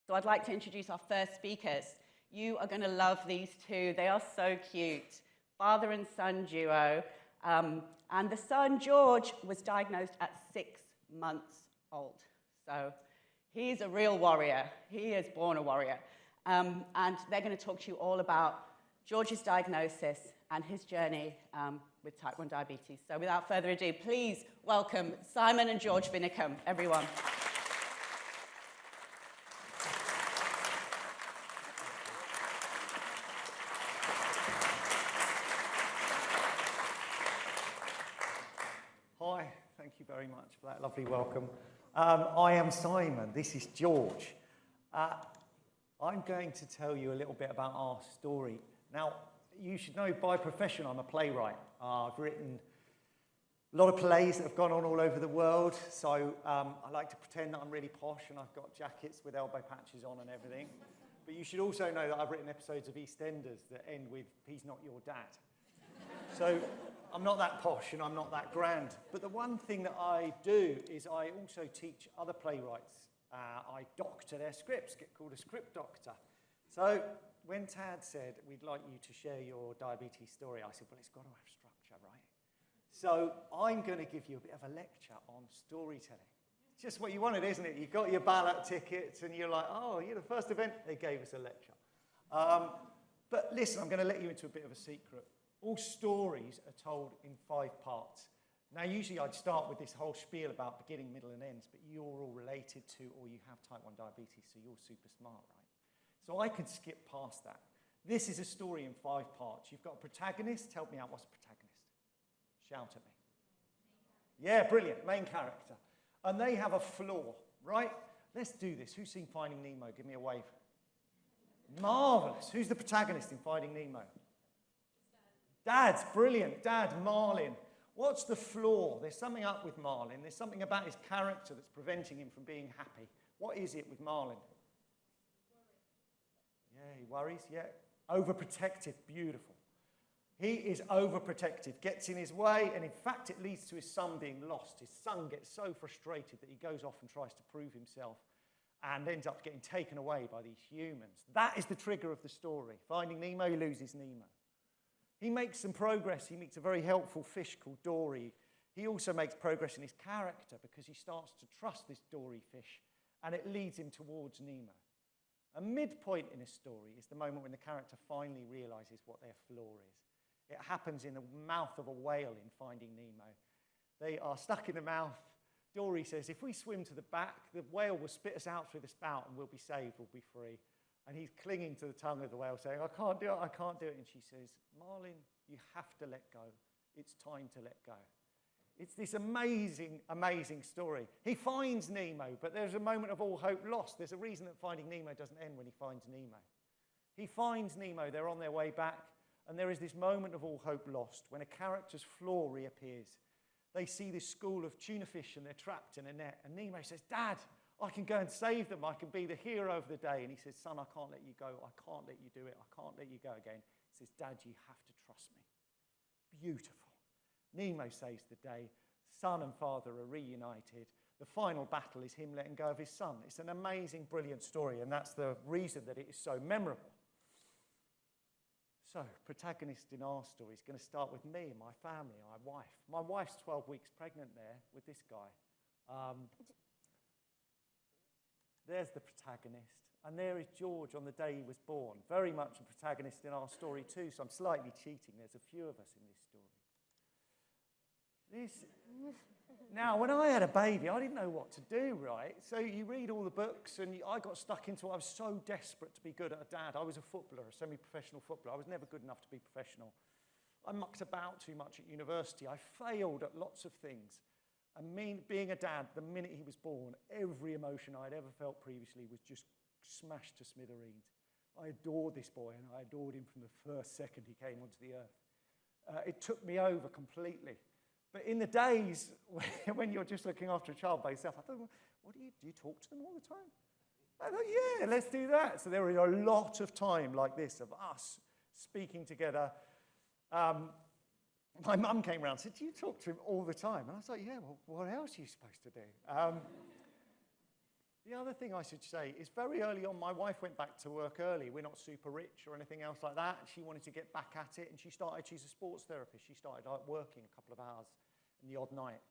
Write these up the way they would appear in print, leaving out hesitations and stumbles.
So I'd like to introduce our first speakers. You are going to love these two. They are so cute. Father and son duo. And the son, George, was diagnosed at 6 months old. So he's a real warrior. He is born a warrior. And they're going to talk to you all about George's diagnosis and his journey with type 1 diabetes. So without further ado, please welcome Simon and George Vinnicombe, everyone. Hi, thank you very much for that lovely welcome. I am Simon, this is George. I'm going to tell you a little bit about our story. Now, you should know by profession I'm a playwright. I've written a lot of plays that have gone on all over the world, so I like to pretend that I'm really posh and I've got jackets with elbow patches on and everything. But you should also know that I've written episodes of EastEnders that end with, "He's not your dad." So I'm not that posh and I'm not that grand. But the one thing that I do is I also teach other playwrights. I doctor their scripts, get called a script doctor. So when Tad said, "We'd like you to share your diabetes story," I said, well, it's got to have structure, right? So I'm going to give you a bit of a lecture on storytelling. It's just what you wanted, isn't it? You got your ballot tickets and you're like, oh, you're the first event, they gave us a lecture. But listen, I'm going to let you into a bit of a secret. All stories are told in 5 parts. Now, usually I'd start with this whole spiel about beginning, middle, and ends, but you're all related to, or you have type 1 diabetes, so you're super smart, right? So I could skip past that. This is a story in 5 parts. You've got a protagonist. Help me out. What's a protagonist? Shout at me. Yeah, brilliant. Main character. And they have a flaw, right? Let's do this. Who's seen Finding Nemo? Give me a wave. Marvellous. Who's the protagonist in Finding Nemo? Dad's brilliant. Dad, Marlin. What's the flaw? There's something up with Marlin. There's something about his character that's preventing him from being happy. What is it with Marlin? Yeah, he worries, yeah. Overprotective, beautiful. He is overprotective, gets in his way, and in fact it leads to his son being lost. His son gets so frustrated that he goes off and tries to prove himself and ends up getting taken away by these humans. That is the trigger of the story. Finding Nemo, he loses Nemo. He makes some progress. He meets a very helpful fish called Dory. He also makes progress in his character because he starts to trust this Dory fish, and it leads him towards Nemo. A midpoint in a story is the moment when the character finally realizes what their flaw is. It happens in the mouth of a whale in Finding Nemo. They are stuck in the mouth. Dory says, if we swim to the back, the whale will spit us out through the spout and we'll be saved, we'll be free. And he's clinging to the tongue of the whale saying, I can't do it, I can't do it. And she says, Marlin, you have to let go. It's time to let go. It's this amazing, amazing story. He finds Nemo, but there's a moment of all hope lost. There's a reason that Finding Nemo doesn't end when he finds Nemo. He finds Nemo, they're on their way back, and there is this moment of all hope lost when a character's flaw reappears. They see this school of tuna fish and they're trapped in a net, and Nemo says, Dad, I can go and save them. I can be the hero of the day. And he says, son, I can't let you go. I can't let you do it. I can't let you go again. He says, Dad, you have to trust me. Beautiful. Nemo saves the day. Son and father are reunited. The final battle is him letting go of his son. It's an amazing, brilliant story, and that's the reason that it is so memorable. So, protagonist in our story is going to start with me and my family, my wife. My wife's 12 weeks pregnant there with this guy. There's the protagonist, and there is George on the day he was born. Very much a protagonist in our story too, so I'm slightly cheating. There's a few of us in this story. Now, when I had a baby, I didn't know what to do, right? So you read all the books, and I got stuck into it. I was so desperate to be good at a dad. I was a footballer, a semi-professional footballer. I was never good enough to be professional. I mucked about too much at university. I failed at lots of things. And being a dad, the minute he was born, every emotion I'd ever felt previously was just smashed to smithereens. I adored this boy, and I adored him from the first second he came onto the earth. It took me over completely. But in the days when you're just looking after a child by yourself, I thought, what do you talk to them all the time? I thought, yeah, let's do that. So there was a lot of time like this of us speaking together. My mum came around and said, do you talk to him all the time? And I was like, yeah, well, what else are you supposed to do? The other thing I should say is very early on, my wife went back to work early. We're not super rich or anything else like that. She wanted to get back at it, and she's a sports therapist. She started working a couple of hours in the odd night.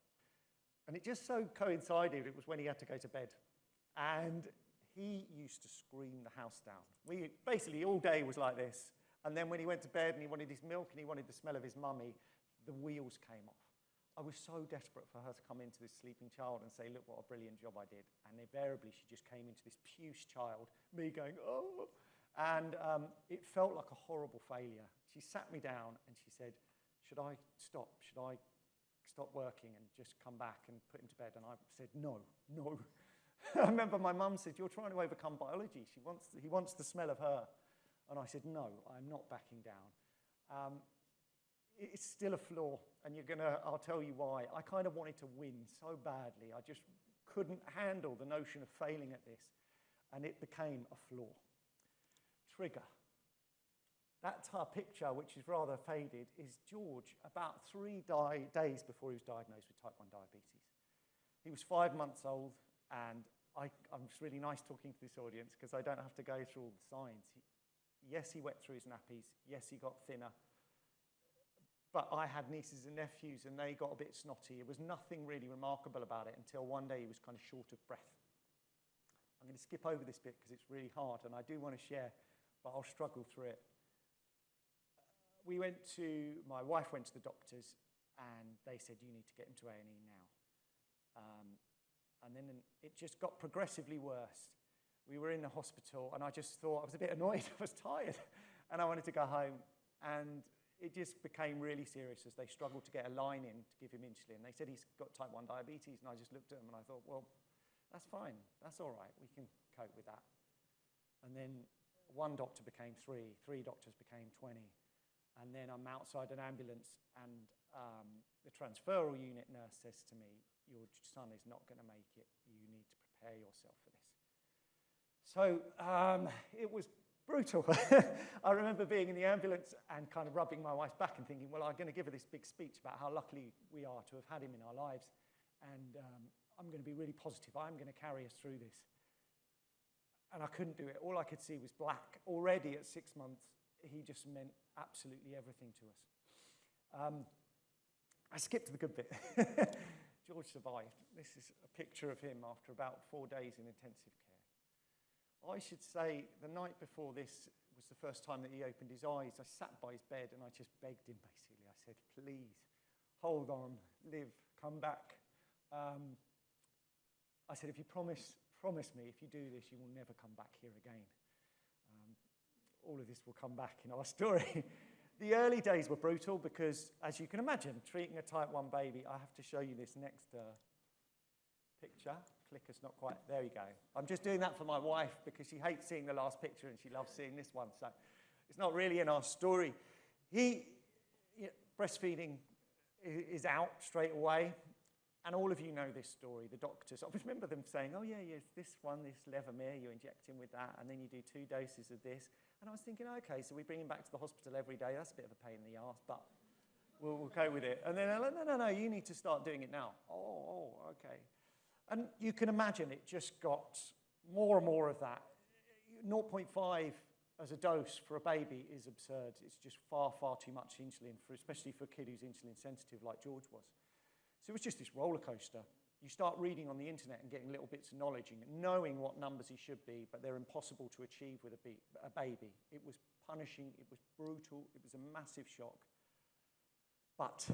And it just so coincided, it was when he had to go to bed. And he used to scream the house down. We basically all day was like this. And then when he went to bed and he wanted his milk and he wanted the smell of his mummy, the wheels came off. I was so desperate for her to come into this sleeping child and say, look what a brilliant job I did. And invariably, she just came into this puce child, me going, oh. And it felt like a horrible failure. She sat me down and she said, should I stop? Should I stop working and just come back and put him to bed? And I said, no. I remember my mum said, you're trying to overcome biology. He wants the smell of her. And I said, no, I'm not backing down. It's still a flaw, and I'll tell you why. I kind of wanted to win so badly. I just couldn't handle the notion of failing at this, and it became a flaw. Trigger. That picture, which is rather faded, is George about 3 days before he was diagnosed with type 1 diabetes. He was 5 months old, and it's really nice talking to this audience because I don't have to go through all the signs. Yes, he wet through his nappies. Yes, he got thinner. But I had nieces and nephews, and they got a bit snotty. It was nothing really remarkable about it until one day he was kind of short of breath. I'm going to skip over this bit because it's really hard, and I do want to share, but I'll struggle through it. My wife went to the doctors, and they said, you need to get him to A&E now. And then it just got progressively worse. We were in the hospital, and I just thought, I was a bit annoyed, I was tired, and I wanted to go home. And it just became really serious as they struggled to get a line in to give him insulin. They said he's got type 1 diabetes, and I just looked at him and I thought, well, that's fine. That's all right. We can cope with that. And then one doctor became 3 doctors became 20. And then I'm outside an ambulance, and the transferal unit nurse says to me, your son is not going to make it. You need to prepare yourself for this. So it was brutal. I remember being in the ambulance and kind of rubbing my wife's back and thinking, well, I'm going to give her this big speech about how lucky we are to have had him in our lives. And I'm going to be really positive. I'm going to carry us through this. And I couldn't do it. All I could see was black. Already at 6 months, he just meant absolutely everything to us. I skipped the good bit. George survived. This is a picture of him after about 4 days in intensive care. I should say the night before this was the first time that he opened his eyes. I sat by his bed and I just begged him, basically. I said, please, hold on, live, come back. I said, if you promise me, if you do this, you will never come back here again. All of this will come back in our story. The early days were brutal because, as you can imagine, treating a type 1 baby, I have to show you this next picture. Clicker's not quite, there you go. I'm just doing that for my wife because she hates seeing the last picture and she loves seeing this one, so it's not really in our story. Breastfeeding is out straight away, and all of you know this story. The doctors, I remember them saying, oh yeah, this Levemir, you inject him with that, and then you do 2 doses of this. And I was thinking, okay, so we bring him back to the hospital every day. That's a bit of a pain in the arse, but we'll go with it. And then they're like, no, you need to start doing it now. Oh, okay. And you can imagine it just got more and more of that. 0.5 as a dose for a baby is absurd. It's just far, far too much insulin, especially for a kid who's insulin sensitive like George was. So it was just this roller coaster. You start reading on the internet and getting little bits of knowledge and knowing what numbers he should be, but they're impossible to achieve with a baby. It was punishing, it was brutal, it was a massive shock. But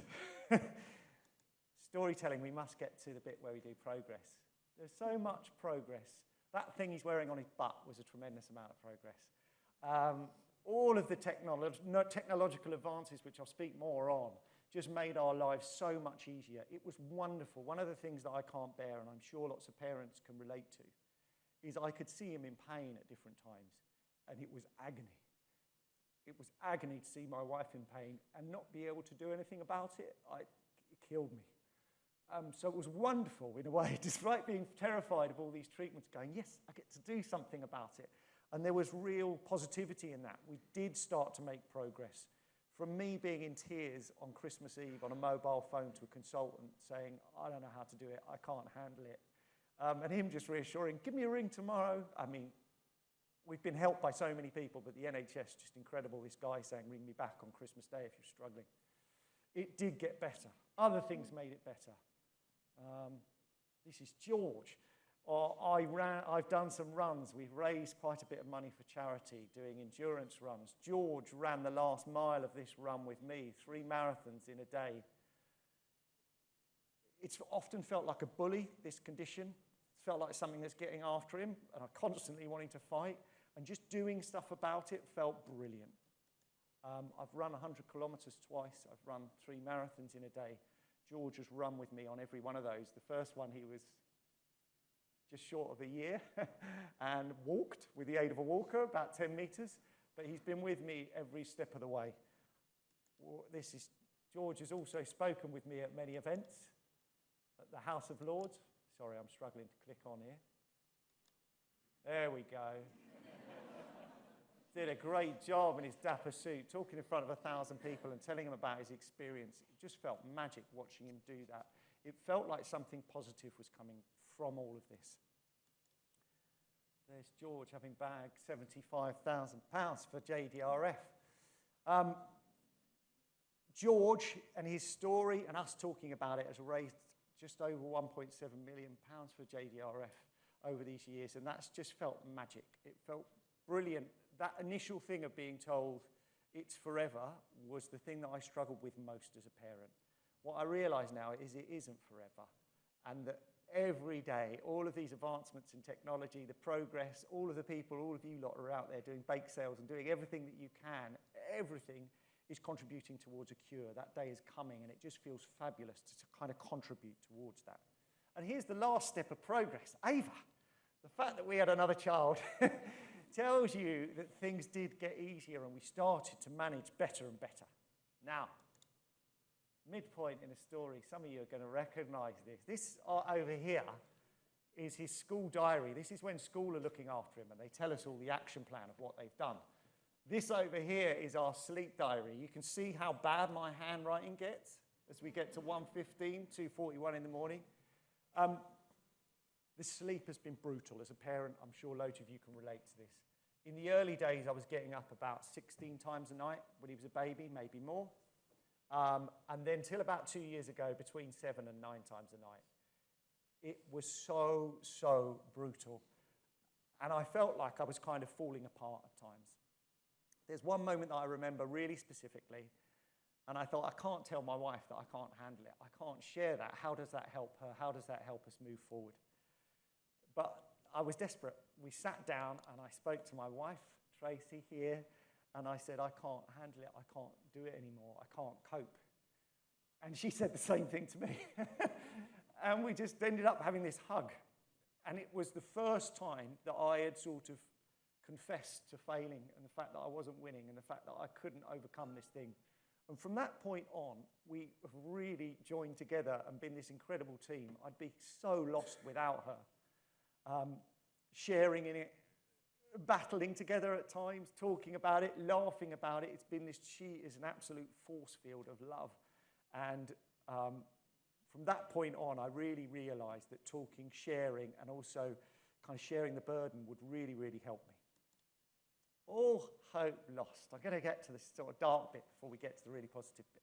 storytelling, we must get to the bit where we do progress. There's so much progress. That thing he's wearing on his butt was a tremendous amount of progress. All of the technological advances, which I'll speak more on, just made our lives so much easier. It was wonderful. One of the things that I can't bear, and I'm sure lots of parents can relate to, is I could see him in pain at different times, and it was agony. It was agony to see my wife in pain and not be able to do anything about it. It killed me. So it was wonderful in a way, despite being terrified of all these treatments, going, yes, I get to do something about it. And there was real positivity in that. We did start to make progress. From me being in tears on Christmas Eve on a mobile phone to a consultant saying, I don't know how to do it, I can't handle it, And him just reassuring, give me a ring tomorrow. I mean, we've been helped by so many people, but the NHS, just incredible. This guy saying, ring me back on Christmas Day if you're struggling. It did get better. Other things made it better. This is George. I've done some runs. We've raised quite a bit of money for charity, doing endurance runs. George ran the last mile of this run with me, 3 marathons in a day. It's often felt like a bully, this condition. It felt like something that's getting after him, and I'm constantly wanting to fight. And just doing stuff about it felt brilliant. I've run 100 kilometres twice. I've run 3 marathons in a day. George has run with me on every one of those. The first one, he was just short of a year and walked with the aid of a walker, about 10 metres. But he's been with me every step of the way. George has also spoken with me at many events. At the House of Lords. Sorry, I'm struggling to click on here. There we go. Did a great job in his dapper suit, talking in front of 1,000 people and telling them about his experience. It just felt magic watching him do that. It felt like something positive was coming from all of this. There's George having bagged £75,000 for JDRF. George and his story and us talking about it has raised just over £1.7 million for JDRF over these years, and that's just felt magic. It felt brilliant. That initial thing of being told it's forever was the thing that I struggled with most as a parent. What I realise now is it isn't forever, and that every day, all of these advancements in technology, the progress, all of the people, all of you lot are out there doing bake sales and doing everything that you can, everything is contributing towards a cure. That day is coming, and it just feels fabulous to kind of contribute towards that. And here's the last step of progress. Ava, the fact that we had another child tells you that things did get easier and we started to manage better and better. Now, midpoint in a story, some of you are going to recognize this. This over here is his school diary. This is when school are looking after him and they tell us all the action plan of what they've done. This over here is our sleep diary. You can see how bad my handwriting gets as we get to 1:15, 2:41 in the morning. The sleep has been brutal. As a parent, I'm sure loads of you can relate to this. In the early days, I was getting up about 16 times a night when he was a baby, maybe more. And then till about 2 years ago, between 7 and 9 times a night. It was so brutal. And I felt like I was kind of falling apart at times. There's one moment that I remember really specifically, and I thought, I can't tell my wife that I can't handle it. I can't share that. How does that help her? How does that help us move forward? But I was desperate. We sat down and I spoke to my wife, Tracy, here, and I said, I can't handle it. I can't do it anymore. I can't cope. And she said the same thing to me. And we just ended up having this hug. And it was the first time that I had sort of confessed to failing and the fact that I wasn't winning and the fact that I couldn't overcome this thing. And from that point on, we have really joined together and been this incredible team. I'd be so lost without her. Sharing in it, battling together at times, talking about it, laughing about it. She is an absolute force field of love. And from that point on, I really realized that talking, sharing, and also kind of sharing the burden would really, really help me. All hope lost. I'm going to get to the sort of dark bit before we get to the really positive bit.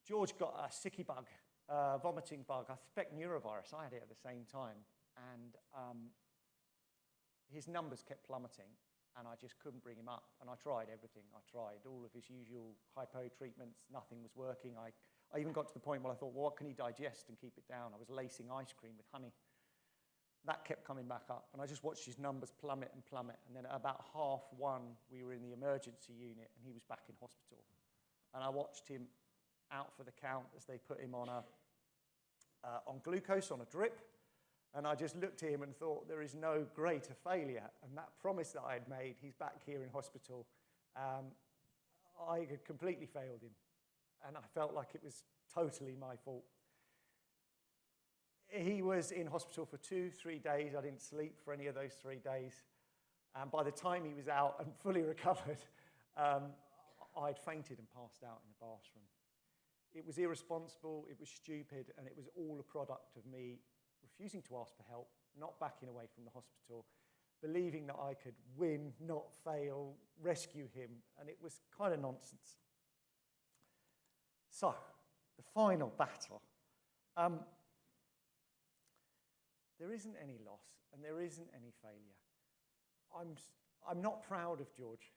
George got a sicky bug, vomiting bug. I suspect neurovirus. I had it at the same time. And his numbers kept plummeting, and I just couldn't bring him up. And I tried everything. I tried all of his usual hypo treatments. Nothing was working. I even got to the point where I thought, well, what can he digest and keep it down? I was lacing ice cream with honey. That kept coming back up, and I just watched his numbers plummet and plummet. And then at about 1:30, we were in the emergency unit, and he was back in hospital. And I watched him out for the count as they put him on glucose, on a drip. And I just looked at him and thought, there is no greater failure. And that promise that I had made, he's back here in hospital, I had completely failed him. And I felt like it was totally my fault. He was in hospital for 2-3 days. I didn't sleep for any of those 3 days. And by the time he was out and fully recovered, I'd fainted and passed out in the bathroom. It was irresponsible, it was stupid, and it was all a product of me refusing to ask for help, not backing away from the hospital, believing that I could win, not fail, rescue him, and it was kind of nonsense. So, the final battle. There isn't any loss, and there isn't any failure. I'm not proud of George.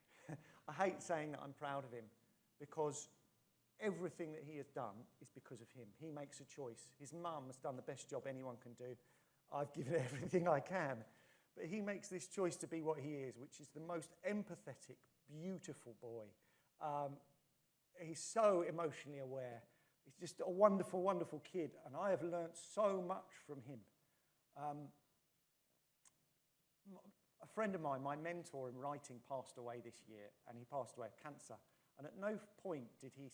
I hate saying that I'm proud of him, because everything that he has done is because of him. He makes a choice. His mum has done the best job anyone can do. I've given everything I can. But he makes this choice to be what he is, which is the most empathetic, beautiful boy. He's so emotionally aware. He's just a wonderful, wonderful kid, and I have learnt so much from him. A friend of mine, my mentor in writing, passed away this year, and he passed away of cancer. And at no point did he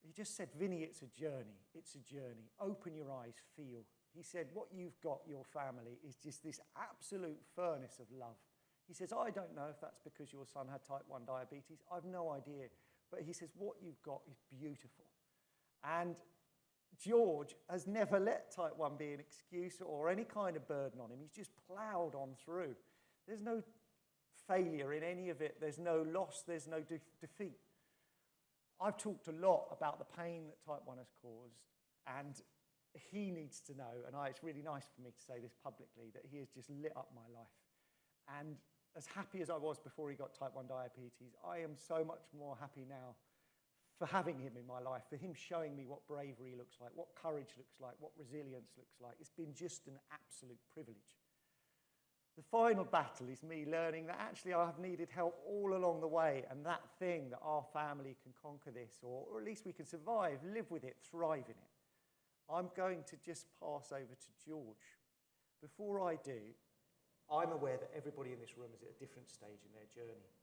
he just said, Vinny, it's a journey. It's a journey. Open your eyes, feel. He said, what you've got, your family, is just this absolute furnace of love. He says, I don't know if that's because your son had type 1 diabetes. I've no idea. But he says, what you've got is beautiful. And George has never let type 1 be an excuse or any kind of burden on him. He's just ploughed on through. There's no failure in any of it. There's no loss. There's no defeat. I've talked a lot about the pain that type 1 has caused, and he needs to know, and it's really nice for me to say this publicly, that he has just lit up my life. And as happy as I was before he got type 1 diabetes, I am so much more happy now for having him in my life, for him showing me what bravery looks like, what courage looks like, what resilience looks like. It's been just an absolute privilege. The final battle is me learning that actually I've needed help all along the way, and that thing that our family can conquer this, or at least we can survive, live with it, thrive in it. I'm going to just pass over to George. Before I do, I'm aware that everybody in this room is at a different stage in their journey.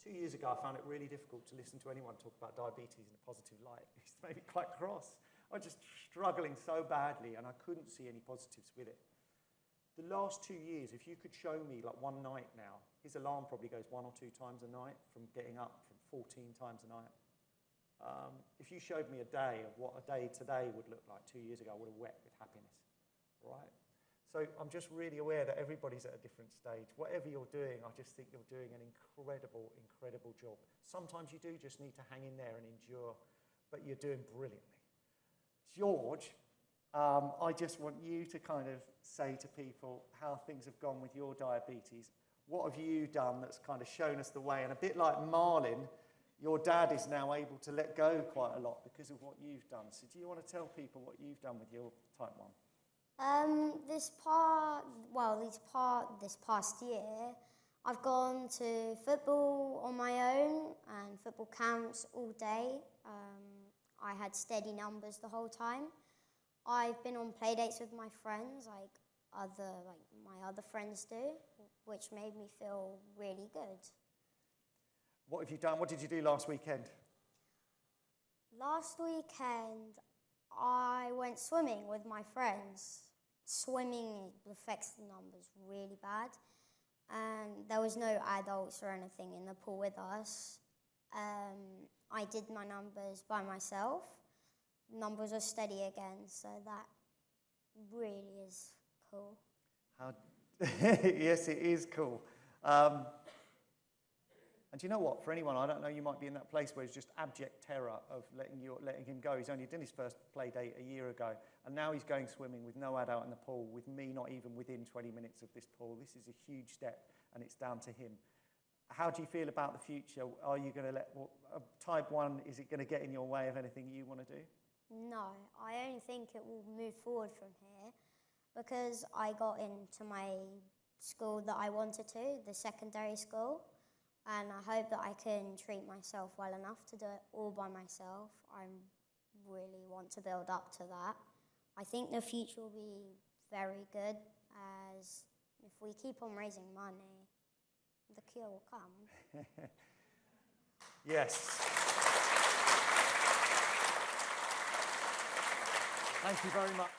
2 years ago, I found it really difficult to listen to anyone talk about diabetes in a positive light. It made me quite cross. I was just struggling so badly, and I couldn't see any positives with it. The last 2 years, if you could show me like one night now, his alarm probably goes 1 or 2 times a night from getting up from 14 times a night. If you showed me a day of what a day today would look like 2 years ago, I would have wept with happiness, right? So I'm just really aware that everybody's at a different stage. Whatever you're doing, I just think you're doing an incredible, incredible job. Sometimes you do just need to hang in there and endure, but you're doing brilliantly. George, I just want you to kind of say to people how things have gone with your diabetes. What have you done that's kind of shown us the way? And a bit like Marlin, your dad is now able to let go quite a lot because of what you've done. So do you want to tell people what you've done with your type 1? This past year, I've gone to football on my own and football camps all day. I had steady numbers the whole time. I've been on play dates with my friends, like my other friends do, which made me feel really good. What have you done? What did you do last weekend? Last weekend, I went swimming with my friends. Swimming affects the numbers really bad. And there was no adults or anything in the pool with us. I did my numbers by myself. Numbers are steady again, so that really is cool. Yes, it is cool. And do you know what? For anyone, I don't know, you might be in that place where it's just abject terror of letting him go. He's only done his first play date a year ago, and now he's going swimming with no adult in the pool, with me not even within 20 minutes of this pool. This is a huge step, and it's down to him. How do you feel about the future? Are you going to let type 1, is it going to get in your way of anything you want to do? No, I only think it will move forward from here because I got into my school that I wanted to, the secondary school, and I hope that I can treat myself well enough to do it all by myself. I really want to build up to that. I think the future will be very good, as if we keep on raising money, the cure will come. Yes. Thank you very much.